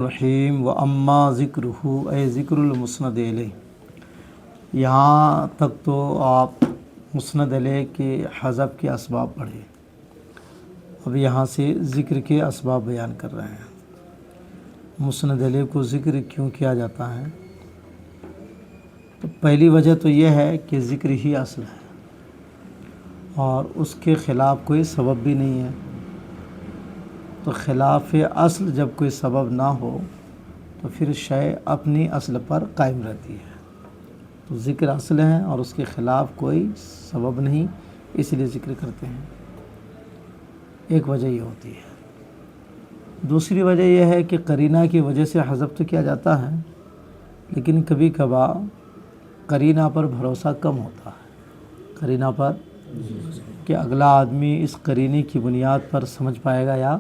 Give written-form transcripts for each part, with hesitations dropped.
رحیم و اما ذکر اے ذکر المسند علیہ، یہاں تک تو آپ مسند علیہ کے حذف کے اسباب پڑھے۔ اب یہاں سے ذکر کے اسباب بیان کر رہے ہیں۔ مسند علیہ کو ذکر کیوں کیا جاتا ہے؟ تو پہلی وجہ تو یہ ہے کہ ذکر ہی اصل ہے اور اس کے خلاف کوئی سبب بھی نہیں ہے۔ تو خلاف اصل جب کوئی سبب نہ ہو تو پھر شے اپنی اصل پر قائم رہتی ہے۔ تو ذکر اصل ہے اور اس کے خلاف کوئی سبب نہیں، اس لیے ذکر کرتے ہیں۔ ایک وجہ یہ ہوتی ہے۔ دوسری وجہ یہ ہے کہ قرینہ کی وجہ سے حذف تو کیا جاتا ہے، لیکن کبھی کبھار قرینہ پر بھروسہ کم ہوتا ہے۔ قرینہ پر کہ اگلا آدمی اس قرینے کی بنیاد پر سمجھ پائے گا یا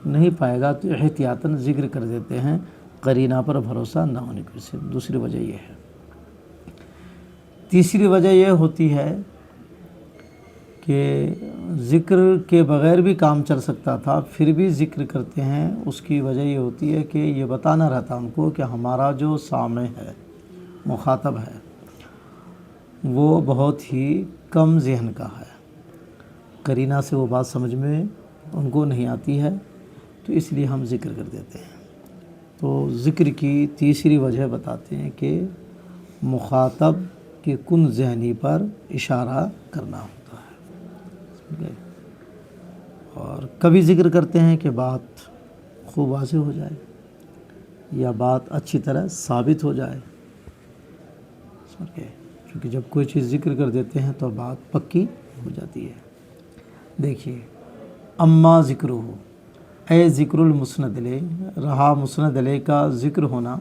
نہیں پائے گا، تو احتیاطاً ذکر کر دیتے ہیں قرینہ پر بھروسہ نہ ہونے کی وجہ سے۔ دوسری وجہ یہ ہے۔ تیسری وجہ یہ ہوتی ہے کہ ذکر کے بغیر بھی کام چل سکتا تھا، پھر بھی ذکر کرتے ہیں۔ اس کی وجہ یہ ہوتی ہے کہ یہ بتانا رہتا ان کو کہ ہمارا جو سامع ہے، مخاطب ہے، وہ بہت ہی کم ذہن کا ہے، قرینہ سے وہ بات سمجھ میں ان کو نہیں آتی ہے، تو اس لیے ہم ذکر کر دیتے ہیں۔ تو ذکر کی تیسری وجہ بتاتے ہیں کہ مخاطب کے کن ذہنی پر اشارہ کرنا ہوتا ہے۔ اور کبھی ذکر کرتے ہیں کہ بات خوب واضح ہو جائے یا بات اچھی طرح ثابت ہو جائے، کیونکہ جب کوئی چیز ذکر کر دیتے ہیں تو بات پکی ہو جاتی ہے۔ دیکھیے، اما ذکر ہو اے ذکر المسند علیہ، رہا مسند علیہ کا ذکر ہونا،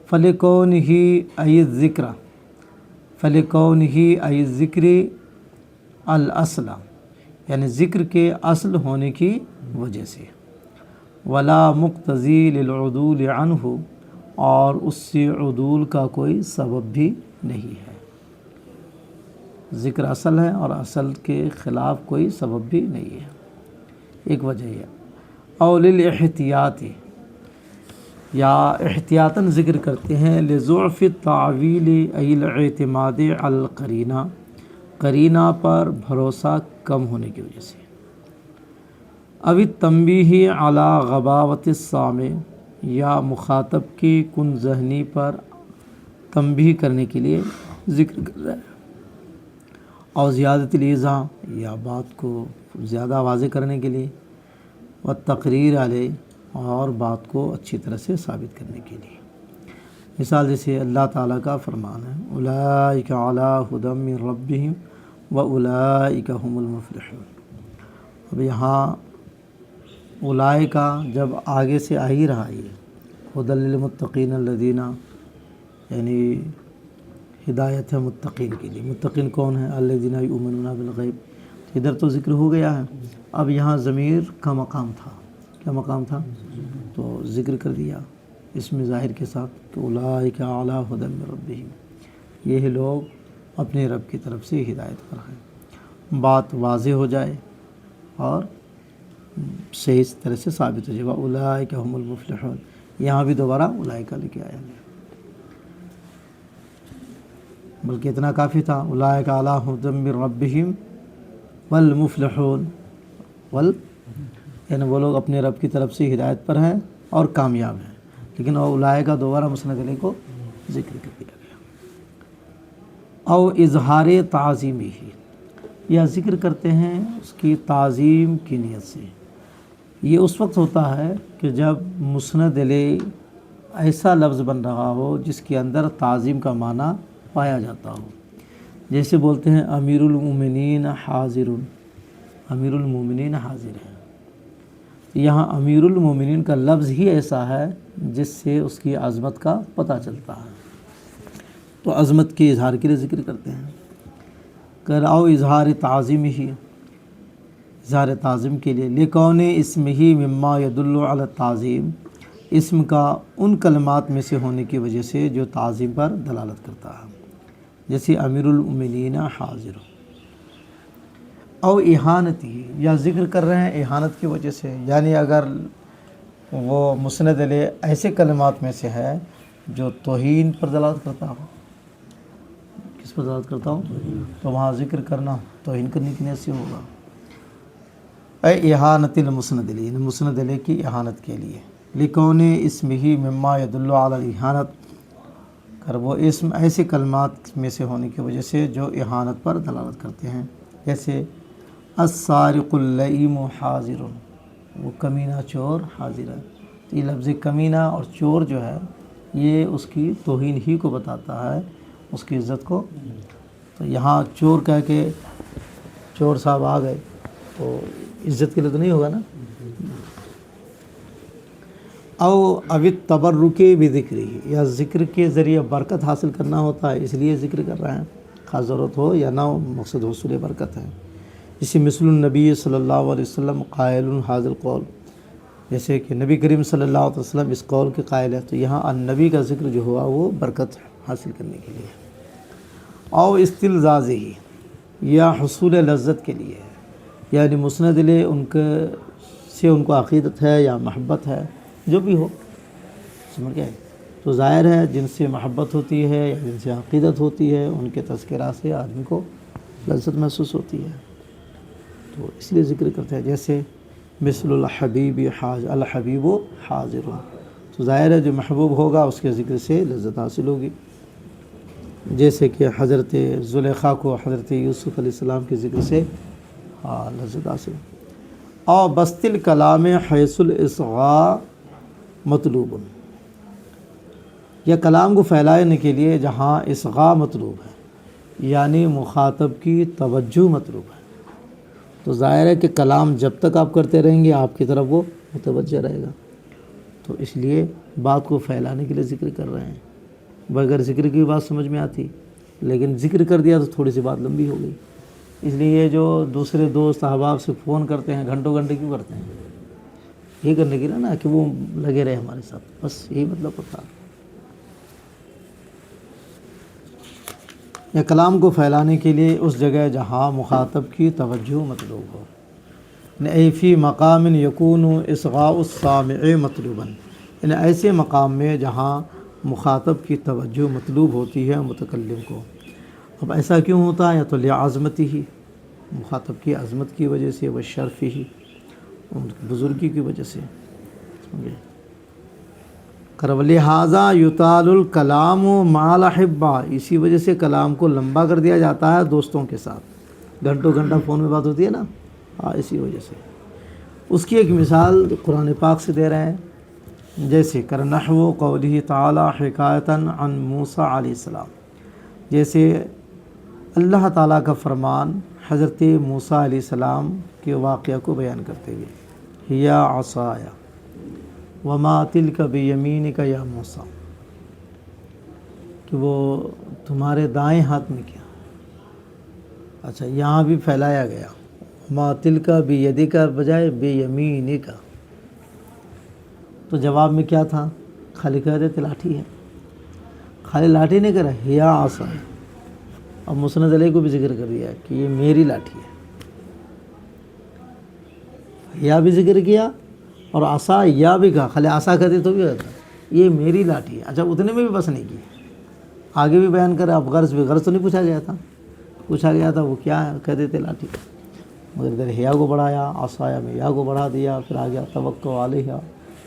فلکون ہی ای ذکر، فلکون ہی ای ذکر الاصل، یعنی ذکر کے اصل ہونے کی وجہ سے، ولا مقتضی للعدول عنہ، اور اس سے عدول کا کوئی سبب بھی نہیں ہے۔ ذکر اصل ہے اور اصل کے خلاف کوئی سبب بھی نہیں ہے، ایک وجہ یہ۔ او للاحتیاط، یا احتیاطاً ذکر کرتے ہیں، لضعف التعویل ای الاعتماد علی القرینہ، قرینہ پر بھروسہ کم ہونے کی وجہ سے، او التنبیہ علی غباوۃ السامع، یا مخاطب کی کن ذہنی پر تنبیہ کرنے کے لیے ذکر کر رہا ہے، اور زیادت الایضاح، یا بات کو زیادہ واضح کرنے کے لیے، والتقریر علیہ، اور بات کو اچھی طرح سے ثابت کرنے کے لیے۔ مثال جیسے اللہ تعالیٰ کا فرمان ہے، اولئک علی ھدی من ربہم واولئک ھم المفلحون۔ اب یہاں اولئک جب آگے سے آ ہی رہا ہے، ھدی للمتقین الذین، یعنی ہدایت ہے متقین کے لیے۔ متقین کون ہیں؟ الذین یؤمنون بالغیب، ادھر تو ذکر ہو گیا ہے، اب یہاں ضمیر کا مقام تھا۔ کیا مقام تھا؟ تو ذکر کر دیا اسم ظاہر کے ساتھ کہ اولئک علی ھدی من ربہم، یہ لوگ اپنے رب کی طرف سے ہدایت پر ہیں، بات واضح ہو جائے اور صحیح طرح سے ثابت ہو جائے۔ واولئک ھم المفلحون، یہاں بھی دوبارہ اولئک لکھ آیا ہے، بلکہ اتنا کافی تھا، اولئک علی ھدی من ربہم والمفلحون، یعنی وہ لوگ اپنے رب کی طرف سے ہدایت پر ہیں اور کامیاب ہیں، لیکن اولئک کا دوبارہ مسند علیہ کو ذکر کر دیا گیا۔ او اظہار تعظیمہ، یا ذکر کرتے ہیں اس کی تعظیم کی نیت سے۔ یہ اس وقت ہوتا ہے کہ جب مسند علیہ ایسا لفظ بن رہا ہو جس کے اندر تعظیم کا معنی پایا جاتا ہو، جیسے بولتے ہیں امیر المومنین حاضر، امیر المومنین حاضر ہے، یہاں امیر المومنین کا لفظ ہی ایسا ہے جس سے اس کی عظمت کا پتہ چلتا ہے، تو عظمت کے اظہار کے لیے ذکر کرتے ہیں۔ او اظہار تعظیم ہی، اظہار تعظیم کے لیے، لکون اسم ہی مما یدل علی التعظیم، اسم کا ان کلمات میں سے ہونے کی وجہ سے جو تعظیم پر دلالت کرتا ہے، جیسے امیر المومنین حاضر۔ او اہانت ہی، یا ذکر کر رہے ہیں اہانت کی وجہ سے، یعنی اگر وہ مسند علیہ ایسے کلمات میں سے ہے جو توہین پر دلالت کرتا ہو. کس پر دلالت کرتا ہوں؟ تو وہاں ذکر کرنا توہین کرنے کی نیت سے ہوگا. اے احانت المسند علیہ، مسند علیہ کی احانت کے لیے. لکون اسم ہی مما یدل علی الاحانت، کر وہ اسم ایسے کلمات میں سے ہونے کی وجہ سے جو احانت پر دلالت کرتے ہیں. جیسے السارق اللئیم حاضر، وہ کمینہ چور حاضر ہے. تو یہ لفظ کمینہ اور چور جو ہے یہ اس کی توہین ہی کو بتاتا ہے، اس کی عزت کو. تو یہاں چور کہہ کے چور صاحب آ گئے تو عزت کے لیے تو نہیں ہوگا نا. اوت تبرک بذکری، یا ذکر کے ذریعے برکت حاصل کرنا ہوتا ہے اس لیے ذکر کر رہے ہیں، خاص ضرورت ہو یا نہ ہو، مقصد حصول برکت ہے. اسی مثل النبی صلی اللہ علیہ وسلم قائل حاضر قول، جیسے کہ نبی کریم صلی اللہ علیہ وسلم اس قول کے قائل ہے. تو یہاں النبی کا ذکر جو ہوا وہ برکت حاصل کرنے کے لیے. او استلذاذ ہی، یا حصول لذت کے لیے، یعنی مسند علیہ ان کے سے ان کو عقیدت ہے یا محبت ہے، جو بھی ہو، سمجھ گئے. تو ظاہر ہے جن سے محبت ہوتی ہے یا جن سے عقیدت ہوتی ہے ان کے تذکرہ سے آدمی کو لذت محسوس ہوتی ہے، تو اس لیے ذکر کرتے ہیں. جیسے مثل الحبیب الحبیب حاضر، تو ظاہر ہے جو محبوب ہوگا اس کے ذکر سے لذت حاصل ہوگی. جیسے کہ حضرت زلیخا کو حضرت یوسف علیہ السلام کے ذکر سے لذت حاصل. اور بسط الکلام حیث الاصغاء مطلوب، یا کلام کو پھیلانے کے لیے جہاں اصغاء مطلوب ہے، یعنی مخاطب کی توجہ مطلوب ہے. تو ظاہر ہے کہ کلام جب تک آپ کرتے رہیں گے آپ کی طرف وہ متوجہ رہے گا. تو اس لیے بات کو پھیلانے کے لیے ذکر کر رہے ہیں. بغیر ذکر کی بات سمجھ میں آتی، لیکن ذکر کر دیا تو تھوڑی سی بات لمبی ہو گئی. اس لیے یہ جو دوسرے دوست احباب سے فون کرتے ہیں گھنٹوں گھنٹے کیوں کرتے ہیں؟ یہ کرنے کی نا کہ وہ لگے رہے ہمارے ساتھ، بس یہی مطلب ہوتا. یا کلام کو پھیلانے کے لیے اس جگہ جہاں مخاطب کی توجہ مطلوب ہو. ای فی مقام یکون اصغاء السامع مطلوبا، یعنی ایسے مقام میں جہاں مخاطب کی توجہ مطلوب ہوتی ہے متکلم کو. اب ایسا کیوں ہوتا ہے؟ یا تو لعظمتی ہی، مخاطب کی عظمت کی وجہ سے، و شرف ہی، ان کی بزرگی کی وجہ سے. لہٰذا یطال الکلام مع الاحباء، اسی وجہ سے کلام کو لمبا کر دیا جاتا ہے دوستوں کے ساتھ. گھنٹوں گھنٹہ فون میں بات ہوتی ہے نا، اسی وجہ سے. اس کی ایک مثال قرآن پاک سے دے رہے ہیں، جیسے کرنحو قولہ تعالی حکایتاً عن موسیٰ علیہ السلام، جیسے اللہ تعالیٰ کا فرمان حضرت موسیٰ علیہ السلام کے واقعہ کو بیان کرتے ہوئے. ہیا عصای وما تلک بیمینک یا موسیٰ، کہ وہ تمہارے دائیں ہاتھ میں کیا. اچھا یہاں بھی پھیلایا گیا وما تلک بیدک بجائے بیمینک. تو جواب میں کیا تھا؟ خالی کہہ دیتے لاٹھی ہے، خالی لاٹھی نہیں کرا، ہیا عصای. اب مسند علیہ کو بھی ذکر کر دیا کہ یہ میری لاٹھی ہے، یا بھی ذکر کیا اور عصا یا بھی کہا. خالی عصا کہتے تو بھی ہوتا، یہ میری لاٹھی ہے. اچھا اتنے میں بھی بس نہیں کی، آگے بھی بیان کرے. اب غرض بھی، غرض تو نہیں پوچھا گیا تھا، پوچھا گیا تھا وہ کیا ہے، کہہ دیتے لاٹھی. مگر ادھر ہیا کو بڑھایا، عصایا میں یا کو بڑھا دیا. پھر آ گیا توکل علیہ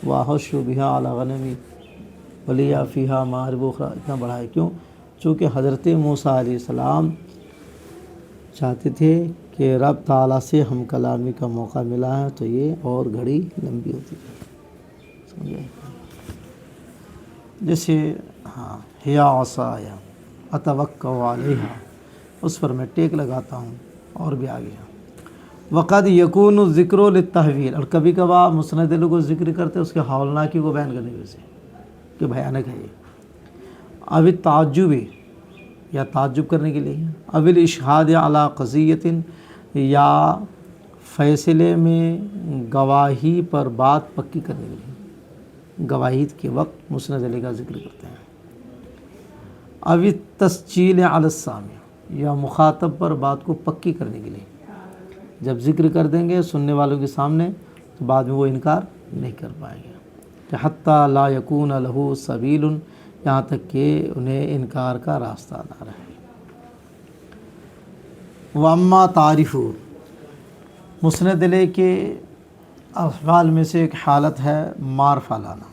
واحش بہا علی غنمی ولی فیہا مآرب اخری، اتنا بڑھایا. کیوں؟ چونکہ حضرت موسیٰ علیہ السلام چاہتے تھے کہ رب تعالیٰ سے ہم کلامی کا موقع ملا ہے تو یہ اور گھڑی لمبی ہوتی ہے. سمجھے؟ جیسے ہیا عصایا اتوکل علیہا، اس پر میں ٹیک لگاتا ہوں. اور بھی آگے وقد یکون الذکر للتحویل، اور کبھی کبھار مسند علیہ کو ذکر کرتے اس کے ہولناکی کو بیان کرنے کی وجہ سے کہ بھیانک ہے یہ. اب تعجب، یا تعجب کرنے کے لیے. اب الاشہاد علی قضیۃ، یا فیصلے میں گواہی پر بات پکی کرنے کے لیے، گواہی کے وقت مسند علیہ کا ذکر کرتے ہیں. اب التسجیل علی السامع، یا مخاطب پر بات کو پکی کرنے کے لیے. جب ذکر کر دیں گے سننے والوں کے سامنے تو بعد میں وہ انکار نہیں کر پائیں گے. کہ حتیٰ لا یکون لہ سبیل، یہاں تک کہ انہیں انکار کا راستہ نہ رہے۔ واما تعریف، مسند علیہ کے افعال میں سے ایک حالت ہے معرفہ لانا،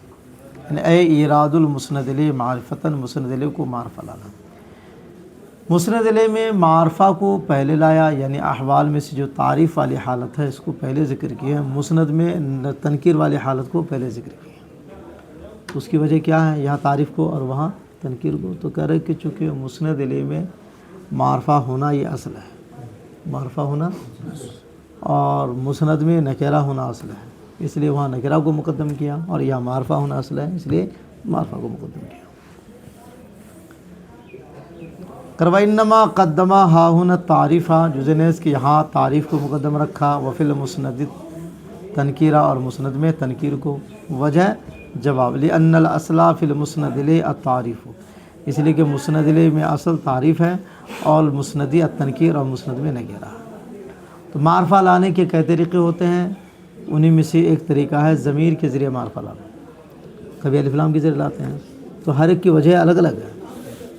یعنی اے ایراد المسند علیہ معرفتاً، مسند علیہ کو معرفہ لانا۔ مسند علیہ میں معرفہ کو پہلے لایا، یعنی احوال میں سے جو تعریف والی حالت ہے اس کو پہلے ذکر کیا ہے، مسند میں تنکیر والی حالت کو پہلے ذکر کیا۔ اس کی وجہ کیا ہے؟ یہاں تعریف کو اور وہاں تنکیر کو، تو کہہ رہے کہ چونکہ مسند علیہ میں معرفہ ہونا یہ اصل ہے، معرفہ ہونا، اور مسند میں نکرہ ہونا اصل ہے، اس لیے وہاں نکرہ کو مقدم کیا، اور یہاں معرفہ ہونا اصل ہے، اس لیے معرفہ کو مقدم کیا۔ وَإِنَّمَا قَدَّمَ هَاهُنَا التَّعْرِيفَ، جزء نیز کہ یہاں تعریف کو مقدم رکھا، وفی المسند تنکیرہ، اور مسند میں تنکیر کو۔ وجہ جواب، لأن الاصل فی المسند علیہ التعریف، اس لیے کہ مسند علیہ میں اصل تعریف ہے، اور مسندی التنکیر، اور مسند میں نکرہ۔ تو معرفہ لانے کے کئی طریقے ہوتے ہیں، انہی میں سے ایک طریقہ ہے ضمیر کے ذریعے معرفہ لانا، کبھی الف لام کے ذریعے لاتے ہیں، تو ہر ایک کی وجہ الگ الگ ہے۔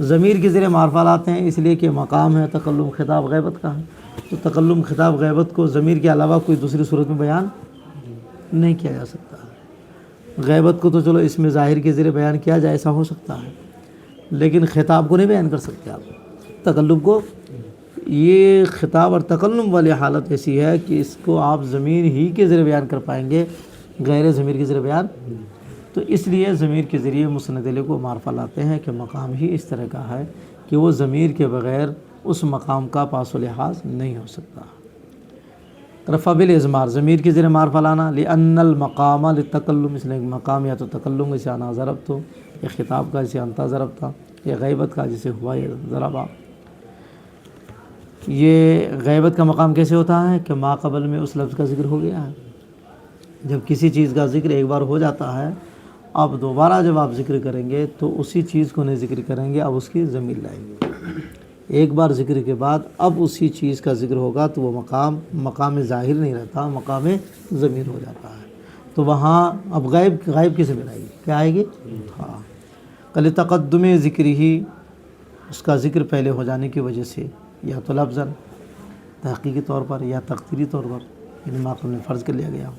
ضمیر کے ذریعے معرفہ لاتے ہیں اس لیے کہ مقام ہے تکلم خطاب غیبت کا ہے، تو تکلم خطاب غیبت کو ضمیر کے علاوہ کوئی دوسری صورت میں بیان نہیں کیا جا سکتا۔ غیبت کو تو چلو اس میں ظاہر کے ذریعے بیان کیا جائے، ایسا ہو سکتا ہے، لیکن خطاب کو نہیں بیان کر سکتے آپ، تکلم کو۔ یہ خطاب اور تکلم والی حالت ایسی ہے کہ اس کو آپ ضمیر ہی کے ذریعے بیان کر پائیں گے، غیر ضمیر کے ذریعے بیان، تو اس لیے ضمیر کے ذریعے مسند علیہ کو معرفہ لاتے ہیں کہ مقام ہی اس طرح کا ہے کہ وہ ضمیر کے بغیر اس مقام کا پاس و لحاظ نہیں ہو سکتا۔ رفع بالاضمار، ضمیر کے ذریعے معرفہ لانا، لأن المقام للتکلم، اس لیے مقام یا تو تکلم جسے انا ضربت، یا خطاب کا جسے انت ضربت، یا غیبت کا جسے ہوا یا ضربا۔ یہ غیبت کا مقام کیسے ہوتا ہے کہ ما قبل میں اس لفظ کا ذکر ہو گیا ہے، جب کسی چیز کا ذکر ایک بار ہو جاتا ہے، اب دوبارہ جب آپ ذکر کریں گے تو اسی چیز کو نہیں ذکر کریں گے، اب اس کی ضمیر لائیں گے۔ ایک بار ذکر کے بعد اب اسی چیز کا ذکر ہوگا تو وہ مقام ظاہر نہیں رہتا، مقام ضمیر ہو جاتا ہے، تو وہاں اب غائب کی ضمیر آئے گی، کیا آئے گی؟ ہاں، کل تقدم ذکر ہی، اس کا ذکر پہلے ہو جانے کی وجہ سے، یا تو لفظاً تحقیقی طور پر، یا تقدیری طور پر، یعنی ما قبل میں فرض کر لیا گیا،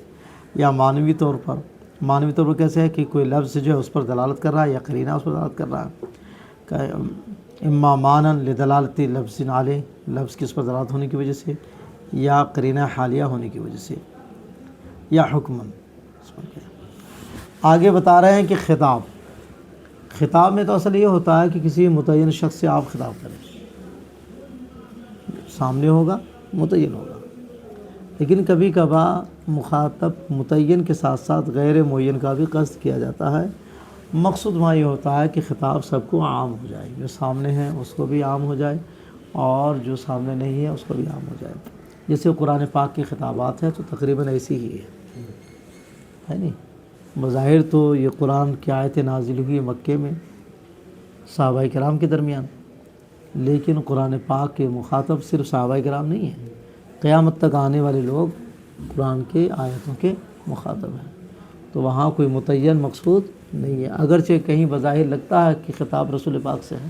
یا معنوی طور پر۔ معنوی طور پر کیسے ہے کہ کوئی لفظ جو ہے اس پر دلالت کر رہا ہے، یا قرینہ اس پر دلالت کر رہا ہے، اما معنن لدلالت لفظ علیہ، لفظ کی اس پر دلالت ہونے کی وجہ سے، یا قرینہ حالیہ ہونے کی وجہ سے، یا حکمن۔ آگے بتا رہے ہیں کہ خطاب میں تو اصل یہ ہوتا ہے کہ کسی متعین شخص سے آپ خطاب کریں، سامنے ہوگا، متعین ہوگا، لیکن کبھی کبھار مخاطب متعین کے ساتھ ساتھ غیر معین کا بھی قصد کیا جاتا ہے۔ مقصود وہاں یہ ہوتا ہے کہ خطاب سب کو عام ہو جائے، جو سامنے ہے اس کو بھی عام ہو جائے، اور جو سامنے نہیں ہے اس کو بھی عام ہو جائے۔ جیسے قرآن پاک کی خطابات ہیں تو تقریباً ایسی ہی ہے نہیں؟ بظاہر تو یہ قرآن کی آیتیں نازل ہوئی مکے میں صحابہ کرام کے درمیان، لیکن قرآن پاک کے مخاطب صرف صحابہ کرام نہیں ہیں، قیامت تک آنے والے لوگ قرآن کے آیتوں کے مخاطب ہیں، تو وہاں کوئی متعین مقصود نہیں ہے۔ اگرچہ کہیں بظاہر لگتا ہے کہ خطاب رسول پاک سے ہے،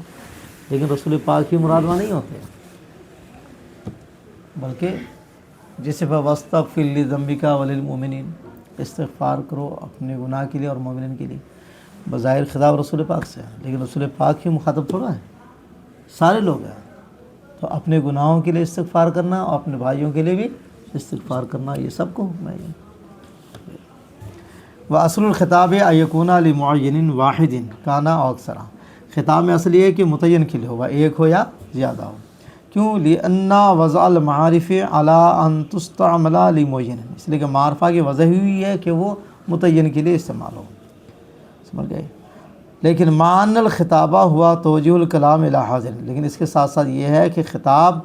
لیکن رسول پاک ہی مراد وہاں نہیں ہوتے، بلکہ جسے وَاسْتَغْفِرْ لِذَنبِكَ وَلِلْمُؤْمِنِينَ، استغفار کرو اپنے گناہ کے لیے اور مومنین کے لیے۔ بظاہر خطاب رسول پاک سے ہے، لیکن رسول پاک ہی مخاطب تھوڑا ہے، سارے لوگ ہیں، تو اپنے گناہوں کے لیے استغفار کرنا اور اپنے بھائیوں کے لیے بھی استغفار کرنا، یہ سب کو حکم ہے۔ وَأَصْلُ الْخِطَابِ أَن يَكُونَ لِمُعَيِّنٍ وَاحِدٍ كَانَ أَوْ أَكْثَرَ، خطاب میں اصل یہ ہے کہ متعین کے لیے ہوگا، ایک ہو یا زیادہ ہو۔ کیوں؟ لِأَنَّ وَضْعَ الْمَعَارِفِ عَلَىٰ أَن تُسْتَعْمَلَ لِمُعَيِّنٍ، اس لیے کہ معرفہ کی وضع ہوئی ہے کہ وہ متعین کے لیے استعمال ہو، سمجھ گئے؟ لیکن معنی الخطابہ ہوا توجیہ الکلام الی حاضر، لیکن اس کے ساتھ ساتھ یہ ہے کہ خطاب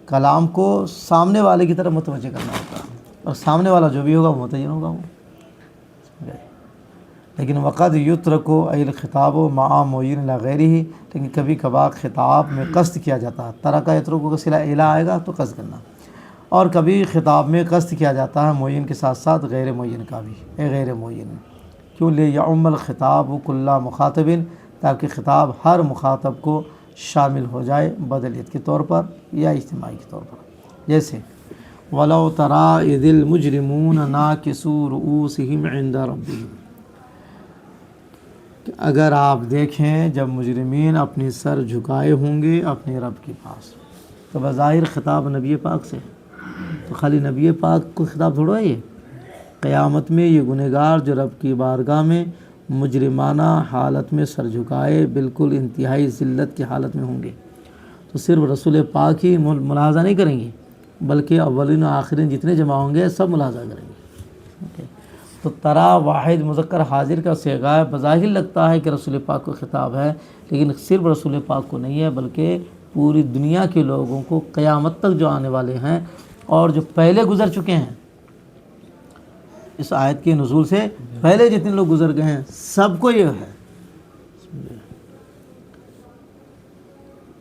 کلام کو سامنے والے کی طرف متوجہ کرنا ہوتا ہے، اور سامنے والا جو بھی ہوگا وہ متعین ہوگا وہ، سمجھ گئے؟ لیکن وقد یترک الخطاب مع معین الی غیرہ، لیکن کبھی کبھار خطاب میں قصد کیا جاتا ہے، ترک یترک کا صلہ الی آئے گا تو قصد کرنا، اور کبھی خطاب میں قصد کیا جاتا ہے معین کے ساتھ ساتھ غیر معین کا بھی، غیر معین، کیوں لے یعم الخطاب کل مخاطب، تاکہ خطاب ہر مخاطب کو شامل ہو جائے بدلیت کے طور پر یا اجتماعی کے طور پر. جیسے وَلَوْ تَرَىٰ إِذِ الْمُجْرِمُونَ نَاكِسُو رُؤُوسِهِمْ عِنْدَ رَبِّهِمْ، کہ اگر آپ دیکھیں جب مجرمین اپنی سر جھکائے ہوں گے اپنے رب کے پاس. تو بظاہر خطاب نبی پاک سے، تو خالی نبی پاک کو خطاب تھوڑا ہے یہ. قیامت میں یہ گنہگار جو رب کی بارگاہ میں مجرمانہ حالت میں سر جھکائے بالکل انتہائی ذلت کی حالت میں ہوں گے، تو صرف رسول پاک ہی ملاحظہ نہیں کریں گے بلکہ اولین و آخرین جتنے جمع ہوں گے سب ملاحظہ کریں گے. تو ترا واحد مذکر حاضر کا صیغہ ہے، بظاہر لگتا ہے کہ رسول پاک کو خطاب ہے، لیکن صرف رسول پاک کو نہیں ہے بلکہ پوری دنیا کے لوگوں کو، قیامت تک جو آنے والے ہیں اور جو پہلے گزر چکے ہیں. اس آیت کے نزول سے پہلے جتنے لوگ گزر گئے ہیں سب کو یہ ہے.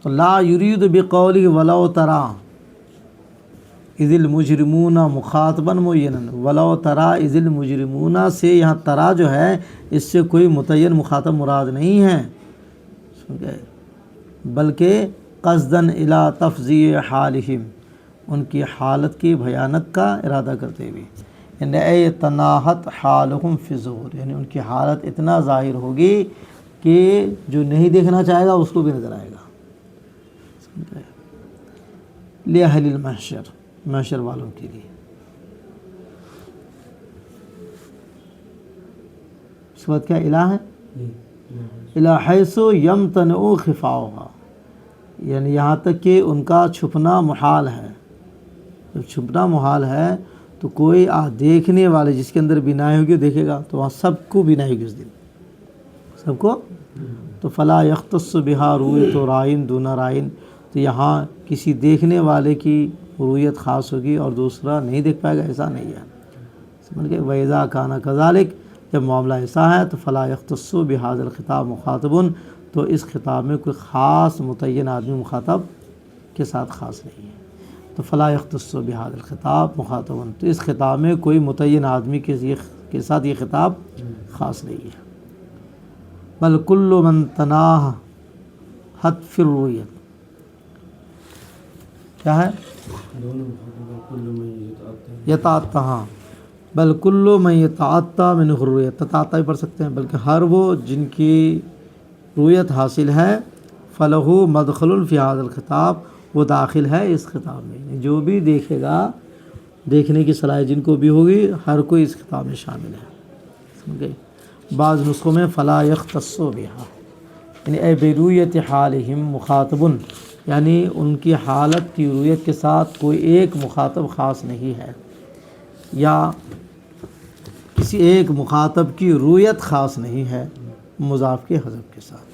تو لا یرید بقوله ولو ترى اذ المجرمون مخاطبا معینا، ولو ترى اذ المجرمون سے یہاں ترا جو ہے اس سے کوئی متعین مخاطب مراد نہیں ہے، بلکہ قصداً الی تفضیع حالہم، ان کی حالت کی بھیانک کا ارادہ کرتے ہوئے. یعنی اے تناحت حالہم فی الظہور، یعنی ان کی حالت اتنا ظاہر ہوگی کہ جو نہیں دیکھنا چاہے گا اس کو بھی نظر آئے گا. لِأَهْلِ الْمَحْشَرِ، محشر والوں کے لیے. اس کے بعد کیا الہ ہے؟ الى حیث یمتنع خفاؤہا، یعنی یہاں تک کہ ان کا چھپنا محال ہے. جب چھپنا محال ہے تو کوئی دیکھنے والے جس کے اندر بینائی ہوگی دیکھے گا، تو وہاں سب کو بینائی ہوگی اس دن، سب کو. تو فلا یختص بہا رؤیت رائن دون رائن، تو یہاں کسی دیکھنے والے کی رؤیت خاص ہوگی اور دوسرا نہیں دیکھ پائے گا، ایسا نہیں ہے. سمجھ گئے؟ وَإِذَا كَانَ كَذَلِكَ، جب معاملہ ایسا ہے تو فلا یختص بہذا الخطاب مخاطب، تو اس خطاب میں کوئی خاص متعین آدمی مخاطب کے ساتھ خاص نہیں ہے. تو فلا یختص بہذا الخطاب مخاطب، تو اس خطاب میں کوئی متعین آدمی کے ساتھ یہ خطاب خاص نہیں ہے. بل کل من تناحت فی الرؤیت، کیا ہے؟ یتعطیٰ، بل کل من یتعطیٰ من الرؤیت، تتعطیٰ بھی پڑھ سکتے ہیں، بلکہ ہر وہ جن کی رؤیت حاصل ہے فلہ مدخل فی ھذا الخطاب، وہ داخل ہے اس خطاب میں. جو بھی دیکھے گا، دیکھنے کی صلاحیت جن کو بھی ہوگی، ہر کوئی اس خطاب میں شامل ہے. سمجھ گئے؟ بعض نسخوں میں فلا یختص بہا، یعنی اے برؤیت حالہم مخاطب، یعنی ان کی حالت کی رؤیت کے ساتھ کوئی ایک مخاطب خاص نہیں ہے، یا کسی ایک مخاطب کی رؤیت خاص نہیں ہے، مضاف کے حذف کے ساتھ.